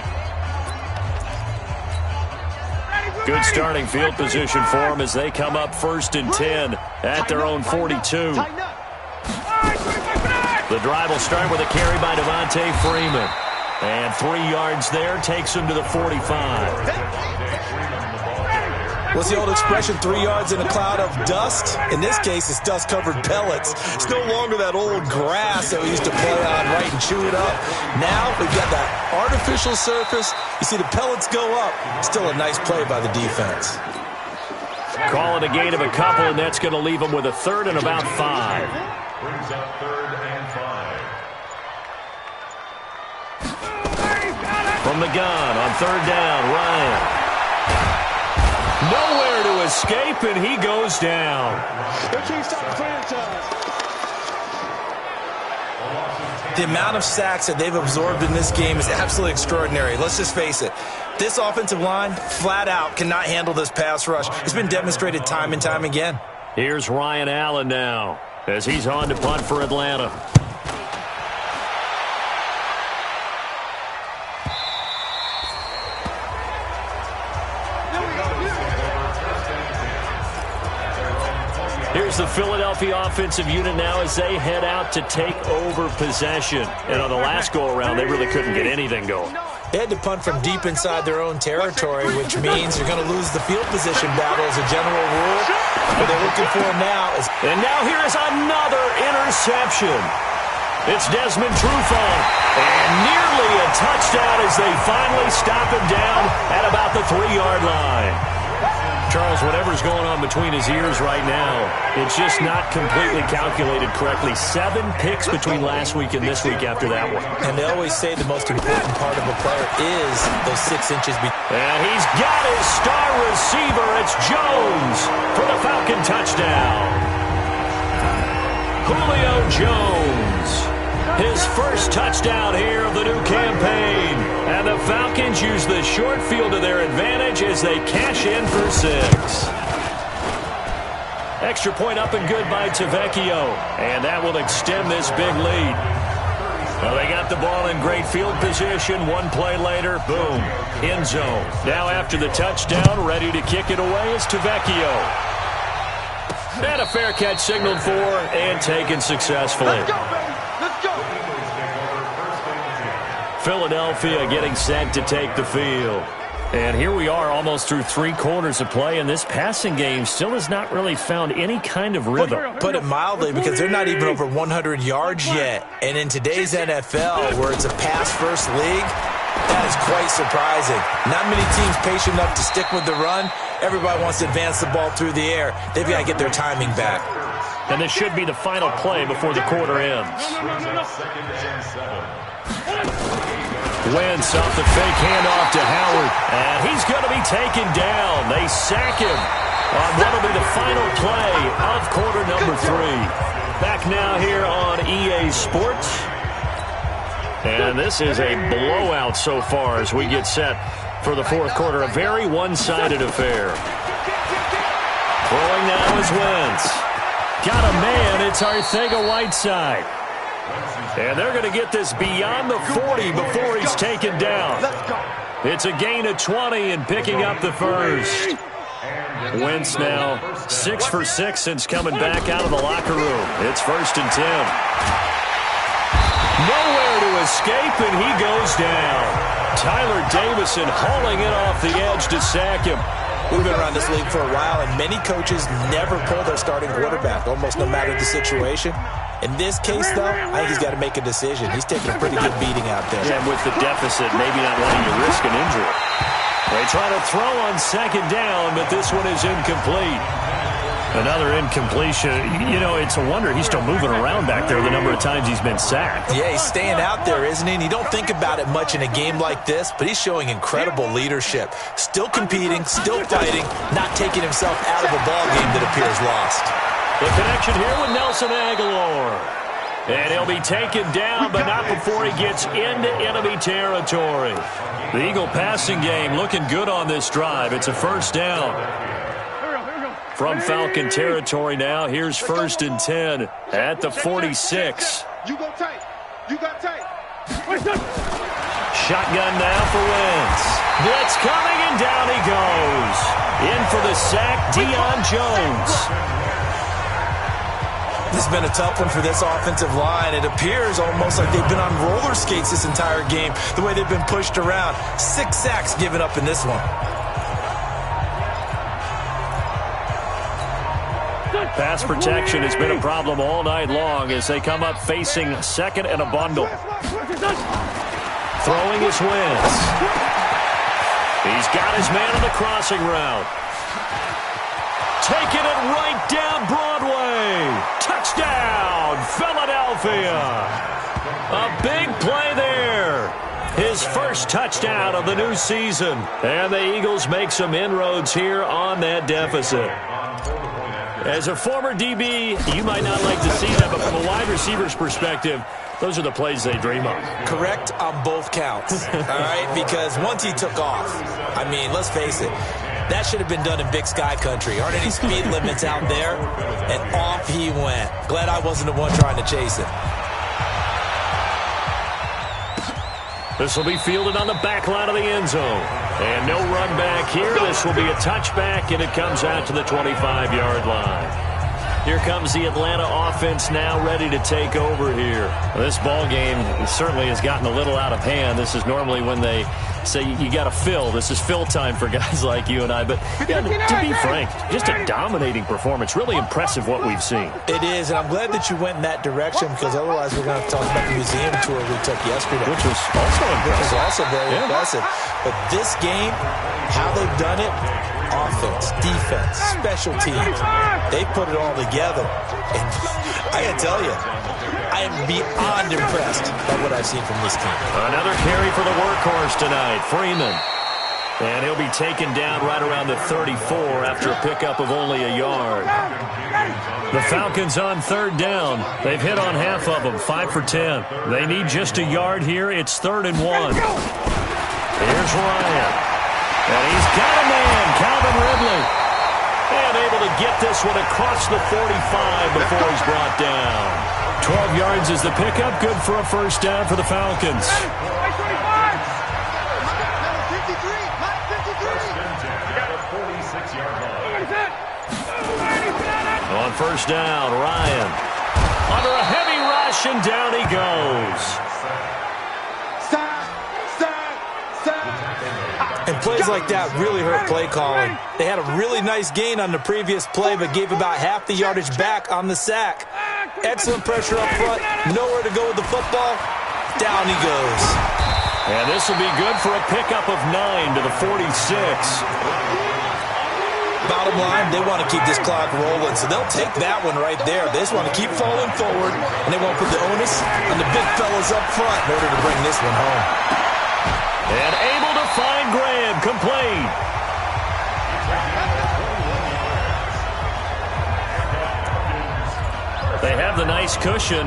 Good starting field position for them as they come up 1st and 10 at their own 42. The drive will start with a carry by Devontae Freeman. And 3 yards there takes him to the 45. What's the old expression, 3 yards in a cloud of dust? In this case, it's dust-covered pellets. It's no longer that old grass that we used to play on, right, and chew it up. Now we've got that artificial surface. You see the pellets go up. Still a nice play by the defense. Call it a gain of a couple, and that's going to leave them with a 3rd and about 5. Brings up 3rd and 5. From the gun on 3rd down, Ryan. Nowhere to escape, and he goes down. The amount of sacks that they've absorbed in this game is absolutely extraordinary. Let's just face it. This offensive line, flat out, cannot handle this pass rush. It's been demonstrated time and time again. Here's Ryan Allen now as he's on to punt for Atlanta. Here's the Philadelphia offensive unit now as they head out to take over possession. And on the last go-around, they really couldn't get anything going. They had to punt from deep inside their own territory, which means you're going to lose the field position battle as a general rule. What they're looking for now is... And now here is another interception. It's Desmond Trufant. And nearly a touchdown as they finally stop him down at about the 3-yard line. Charles, whatever's going on between his ears right now, it's just not completely calculated correctly. 7 picks between last week and this week after that one. And they always say the most important part of a player is those 6 inches. And he's got his star receiver. It's Jones for the Falcon touchdown. Julio Jones. His first touchdown here of the new campaign. And the Falcons use the short field to their advantage as they cash in for 6. Extra point up and good by Tavecchio. And that will extend this big lead. Well, they got the ball in great field position. 1 play later, boom, end zone. Now after the touchdown, ready to kick it away is Tavecchio. And a fair catch signaled for and taken successfully. Let's go, baby. Let's go. Philadelphia getting set to take the field. And here we are almost through 3 quarters of play, and this passing game still has not really found any kind of rhythm. Put it mildly, because they're not even over 100 yards yet. And in today's NFL, where it's a pass-first league, that is quite surprising. Not many teams patient enough to stick with the run. Everybody wants to advance the ball through the air. They've got to get their timing back. And this should be the final play before the quarter ends. Second and 7. Wentz off the fake handoff to Howard. And he's going to be taken down. They sack him on what will be the final play of quarter number 3. Back now here on EA Sports. And this is a blowout so far as we get set for the fourth quarter. A very one-sided affair. Throwing now is Wentz. Got a man. It's Arcega-Whiteside. And they're going to get this beyond the 40 before he's taken down. It's a gain of 20 and picking up the first. Wentz now 6 for 6 since coming back out of the locker room. It's 1st and 10. Nowhere to escape, and he goes down. Tyler Davison hauling it off the edge to sack him. We've been around this league for a while, and many coaches never pull their starting quarterback, almost no matter the situation. In this case, though, I think he's got to make a decision. He's taking a pretty good beating out there. And with the deficit, maybe not wanting to risk an injury. They try to throw on 2nd down, but this one is incomplete. Another incompletion. You know, it's a wonder he's still moving around back there the number of times he's been sacked. Yeah, he's staying out there, isn't he? And you don't think about it much in a game like this, but he's showing incredible leadership. Still competing, still fighting, not taking himself out of a ball game that appears lost. The connection here with Nelson Aguilar. And he'll be taken down, but not before he gets into enemy territory. The Eagle passing game looking good on this drive. It's a 1st down. From Falcon territory now, here's 1st and 10 at the 46. You go tight. You got tight. Shotgun now for Wentz. Blitz coming, and down he goes. In for the sack, Deion Jones. This has been a tough one for this offensive line. It appears almost like they've been on roller skates this entire game, the way they've been pushed around. 6 sacks given up in this one. Pass protection has been a problem all night long as they come up facing 2nd and a bundle. Throwing is Wentz. He's got his man on the crossing route. Taking it right down Broadway. Touchdown, Philadelphia. A big play there. His first touchdown of the new season. And the Eagles make some inroads here on that deficit. As a former DB, you might not like to see that, but from a wide receiver's perspective, those are the plays they dream of. Correct on both counts, all right? Because once he took off, I mean, let's face it, that should have been done in Big Sky country. Aren't any speed limits out there? And off he went. Glad I wasn't the one trying to chase it. This will be fielded on the back line of the end zone. And no run back here. This will be a touchback, and it comes out to the 25-yard line. Here comes the Atlanta offense now ready to take over here. This ball game certainly has gotten a little out of hand. This is normally when they say you got to fill. This is fill time for guys like you and I. But yeah, to be frank, just a dominating performance. Really impressive what we've seen. It is, and I'm glad that you went in that direction because otherwise we're going to have to talk about the museum tour we took yesterday. Which was also impressive. Which was also very impressive. But this game, how they've done it, offense, defense, special teams, they put it all together. And I got to tell you, I am beyond impressed by what I've seen from this team. Another carry for the workhorse tonight, Freeman. And he'll be taken down right around the 34 after a pickup of only a yard. The Falcons on 3rd down. They've hit on half of them, 5 for 10. They need just a yard here. It's 3rd and 1. Here's Ryan. And he's got a man, Calvin Ridley. And able to get this one across the 45 before he's brought down. 12 yards is the pickup. Good for a 1st down for the Falcons. On 1st down, Ryan. Under a heavy rush, and down he goes. And plays like that really hurt play calling. They had a really nice gain on the previous play, but gave about half the yardage back on the sack. Excellent pressure up front. Nowhere to go with the football. Down he goes. And this will be good for a pickup of 9 to the 46. Bottom line, they want to keep this clock rolling, so they'll take that one right there. They just want to keep falling forward, and they won't put the onus on the big fellas up front in order to bring this one home. And able to find Graham, complete. They have the nice cushion.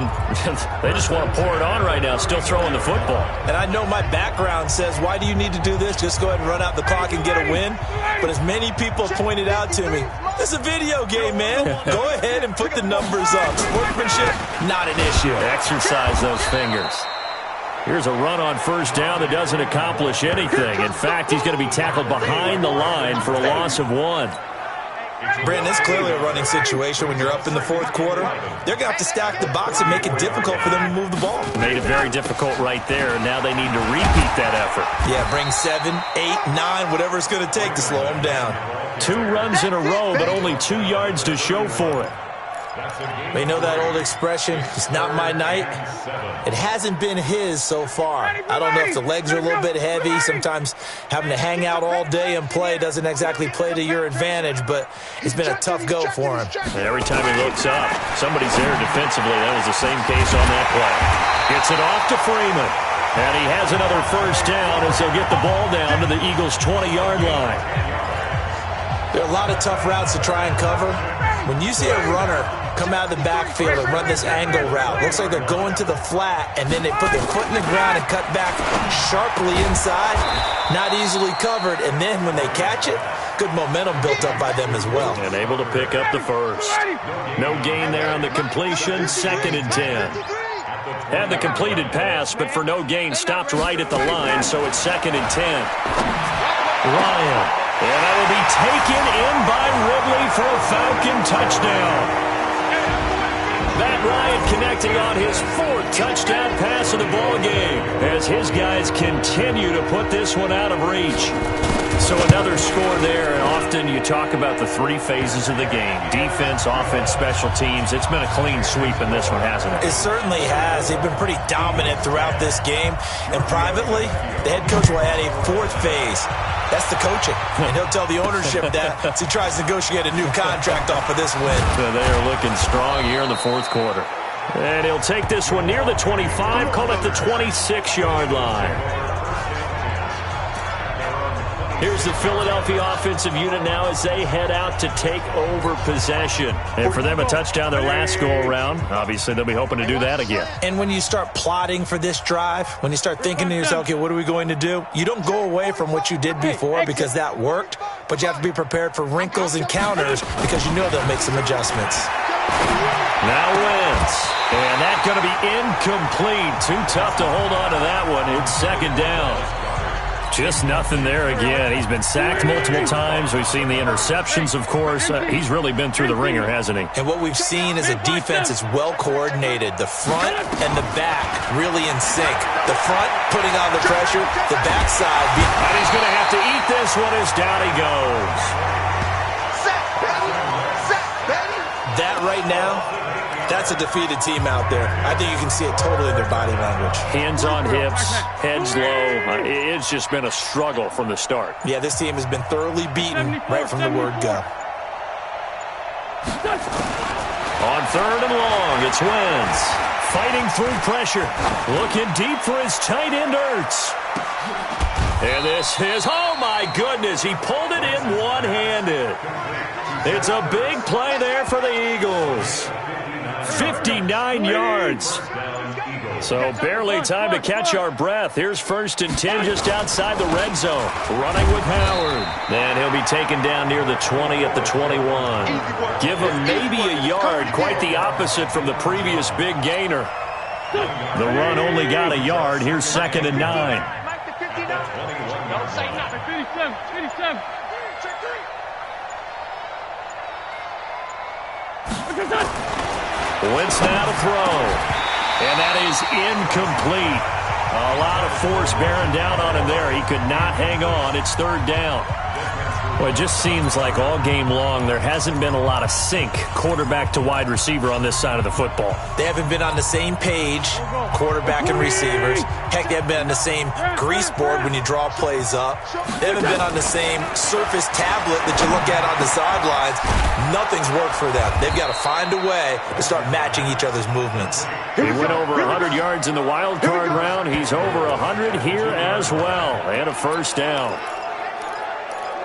They just want to pour it on right now, still throwing the football. And I know my background says, why do you need to do this? Just go ahead and run out the clock and get a win. But as many people pointed out to me, this is a video game, man. Go ahead and put the numbers up. Sportsmanship, not an issue. Exercise those fingers. Here's a run on first down that doesn't accomplish anything. In fact, he's going to be tackled behind the line for a loss of 1. Brandon, it's clearly a running situation when you're up in the fourth quarter. They're going to have to stack the box and make it difficult for them to move the ball. Made it very difficult right there. Now they need to repeat that effort. Yeah, bring 7, 8, 9, whatever it's going to take to slow them down. 2 runs in a row, but only 2 yards to show for it. They know that old expression, it's not my night. It hasn't been his so far. I don't know if the legs are a little bit heavy. Sometimes having to hang out all day and play doesn't exactly play to your advantage, but it's been a tough go for him. And every time he looks up, somebody's there defensively. That was the same case on that play. Gets it off to Freeman. And he has another first down as they'll get the ball down to the Eagles' 20-yard line. There are a lot of tough routes to try and cover. When you see a runner come out of the backfield and run this angle route, looks like they're going to the flat, and then they put their foot in the ground and cut back sharply inside, not easily covered, and then when they catch it, good momentum built up by them as well. And able to pick up the first. No gain there on the completion, 2nd and 10. Had the completed pass, but for no gain, stopped right at the line, so it's 2nd and 10. Ryan. And that will be taken in by Ridley for a Falcon touchdown. Matt Ryan connecting on his 4th touchdown pass of the ball game as his guys continue to put this one out of reach. So another score there, and often you talk about the 3 phases of the game. Defense, offense, special teams. It's been a clean sweep in this one, hasn't it? It certainly has. They've been pretty dominant throughout this game. And privately, the head coach will add a 4th phase. That's the coaching. And he'll tell the ownership that as he tries to negotiate a new contract off of this win. So they are looking strong here in the 4th quarter. And he'll take this one near the 25, call it the 26-yard line. Here's the Philadelphia offensive unit now as they head out to take over possession. And for them, a touchdown their last go-around. Obviously, they'll be hoping to do that again. And when you start plotting for this drive, when you start thinking to yourself, okay, what are we going to do? You don't go away from what you did before because that worked, but you have to be prepared for wrinkles and counters because you know they'll make some adjustments. Now Wentz. And that's going to be incomplete. Too tough to hold on to that one. It's 2nd down. Just nothing there again. He's been sacked multiple times. We've seen the interceptions, of course. He's really been through the ringer, hasn't he? And what we've seen is a defense that's well-coordinated. The front and the back really in sync. The front putting on the pressure, the backside. And he's going to have to eat this one as down he goes. That right now, that's a defeated team out there. I think you can see it totally in their body language. Hands on hips, heads low. It's just been a struggle from the start. Yeah, this team has been thoroughly beaten right from the word go. On 3rd and long, it's Wentz. Fighting through pressure. Looking deep for his tight end, Ertz. And this is, oh my goodness, he pulled it in one-handed. It's a big play there for the Eagles. 59 yards. So barely time to catch our breath. Here's 1st and 10 just outside the red zone. Running with Howard. Then he'll be taken down near the 20 at the 21. Give him maybe a yard. Quite the opposite from the previous big gainer. The run only got a yard. Here's 2nd and 9. Wentz now to throw. And that is incomplete. A lot of force bearing down on him there. He could not hang on. It's 3rd down. Well, it just seems like all game long there hasn't been a lot of sync quarterback to wide receiver on this side of the football. They haven't been on the same page, quarterback and receivers. Heck, they haven't been on the same grease board when you draw plays up. They haven't been on the same Surface tablet that you look at on the sidelines. Nothing's worked for them. They've got to find a way to start matching each other's movements. He went over 100 yards in the wild card round. He's over 100 here as well. And a first down.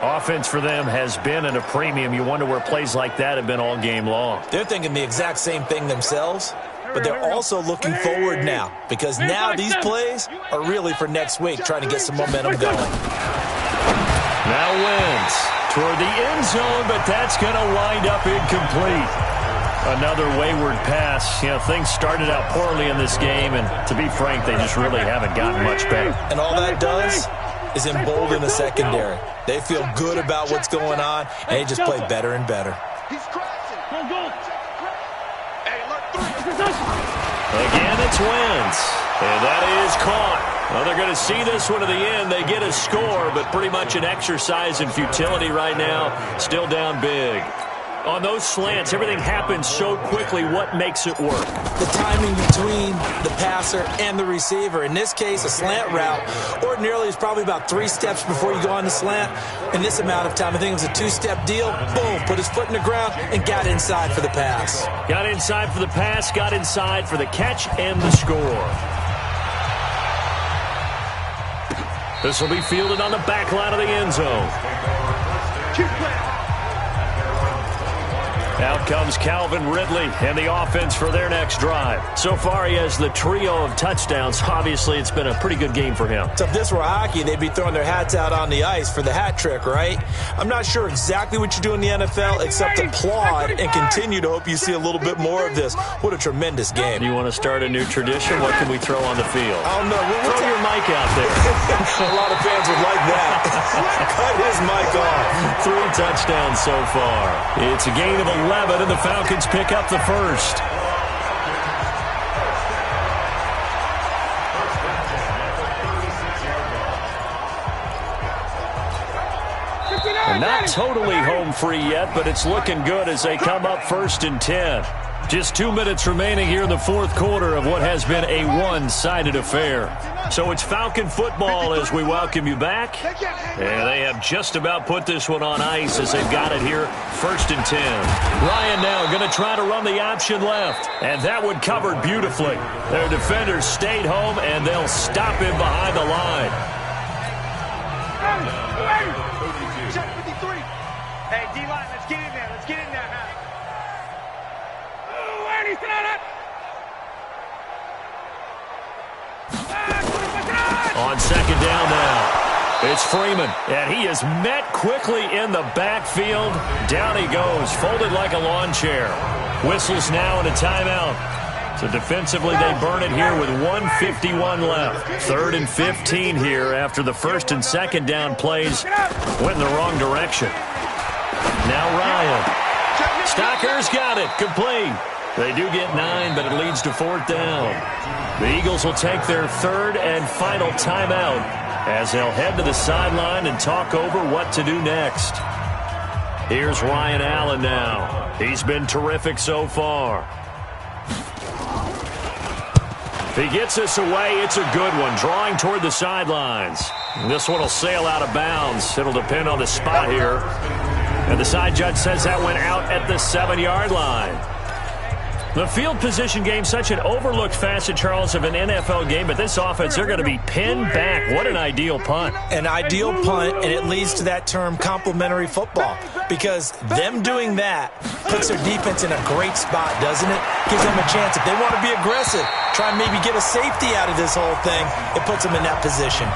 Offense for them has been at a premium. You wonder where plays like that have been all game long. They're thinking the exact same thing themselves, but they're also looking forward now because now these plays are really for next week, trying to get some momentum going. Now wins toward the end zone, but that's going to wind up incomplete. Another wayward pass. You know, things started out poorly in this game, and to be frank, they just really haven't gotten much better. And all that does is embolden the secondary. They feel good about what's going on, and they just play better and better. Again, it's Wentz, and that is caught. Well, they're going to see this one to the end. They get a score, but pretty much an exercise in futility right now. Still down big. On those slants, everything happens so quickly. What makes it work? The timing between the passer and the receiver. In this case, a slant route ordinarily is probably about 3 steps before you go on the slant. In this amount of time, I think it was a 2-step deal. Boom, put his foot in the ground and got inside for the pass. Got inside for the pass, got inside for the catch and the score. This will be fielded on the back line of the end zone. Out comes Calvin Ridley and the offense for their next drive. So far, he has the trio of touchdowns. Obviously, it's been a pretty good game for him. So if this were hockey, they'd be throwing their hats out on the ice for the hat trick, right? I'm not sure exactly what you do in the NFL except applaud and continue to hope you see a little bit more of this. What a tremendous game. You want to start a new tradition? What can we throw on the field? I don't know. Throw your mic out there. A lot of fans would like that. Cut his mic off. 3 touchdowns so far. It's a gain of 11, and the Falcons pick up the first. Not totally home free yet, but it's looking good as they come up 1st and 10. Just 2 minutes remaining here in the 4th quarter of what has been a one-sided affair. So it's Falcon football as we welcome you back. And they have just about put this one on ice as they've got it here 1st and 10. Ryan now going to try to run the option left. And that one covered beautifully. Their defenders stayed home and they'll stop him behind the line. Check 53. Hey, D-line, let's get in there. Let's get in there now. On 2nd down now, it's Freeman, and he is met quickly in the backfield. Down he goes, folded like a lawn chair. Whistles now and a timeout. So defensively, they burn it here with 1:51 left. 3rd and 15 here after the 1st and 2nd down plays went in the wrong direction. Now Ryan. Stocker's got it, complete. They do get 9, but it leads to 4th down. The Eagles will take their 3rd and final timeout as they'll head to the sideline and talk over what to do next. Here's Ryan Allen now. He's been terrific so far. If he gets this away, it's a good one, drawing toward the sidelines. This one will sail out of bounds. It'll depend on the spot here. And the side judge says that went out at the 7-yard line. The field position game, such an overlooked facet, Charles, of an NFL game, but this offense, they're going to be pinned back. What an ideal punt. An ideal punt, and it leads to that term complementary football, because them doing that puts their defense in a great spot, doesn't it? Gives them a chance. If they want to be aggressive, try and maybe get a safety out of this whole thing, it puts them in that position.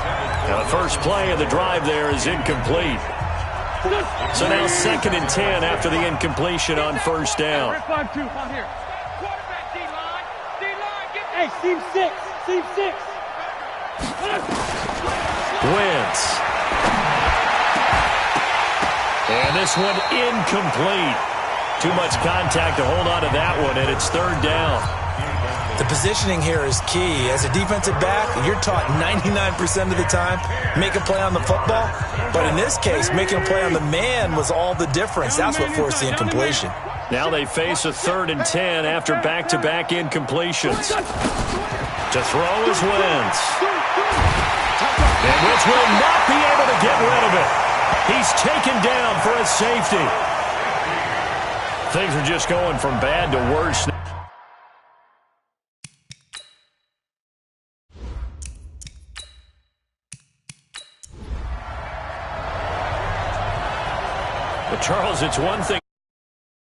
Now, the first play of the drive there is incomplete. So now 2nd and 10 after the incompletion on 1st down. Hey, seam 6. Wentz. And this one incomplete. Too much contact to hold on to that one, and it's 3rd down. The positioning here is key. As a defensive back, you're taught 99% of the time, make a play on the football. But in this case, making a play on the man was all the difference. That's what forced the incompletion. Now they face a 3rd and 10 after back-to-back incompletions. To throw is Wentz. And Wentz will not be able to get rid of it. He's taken down for a safety. Things are just going from bad to worse. But Charles, it's one thing.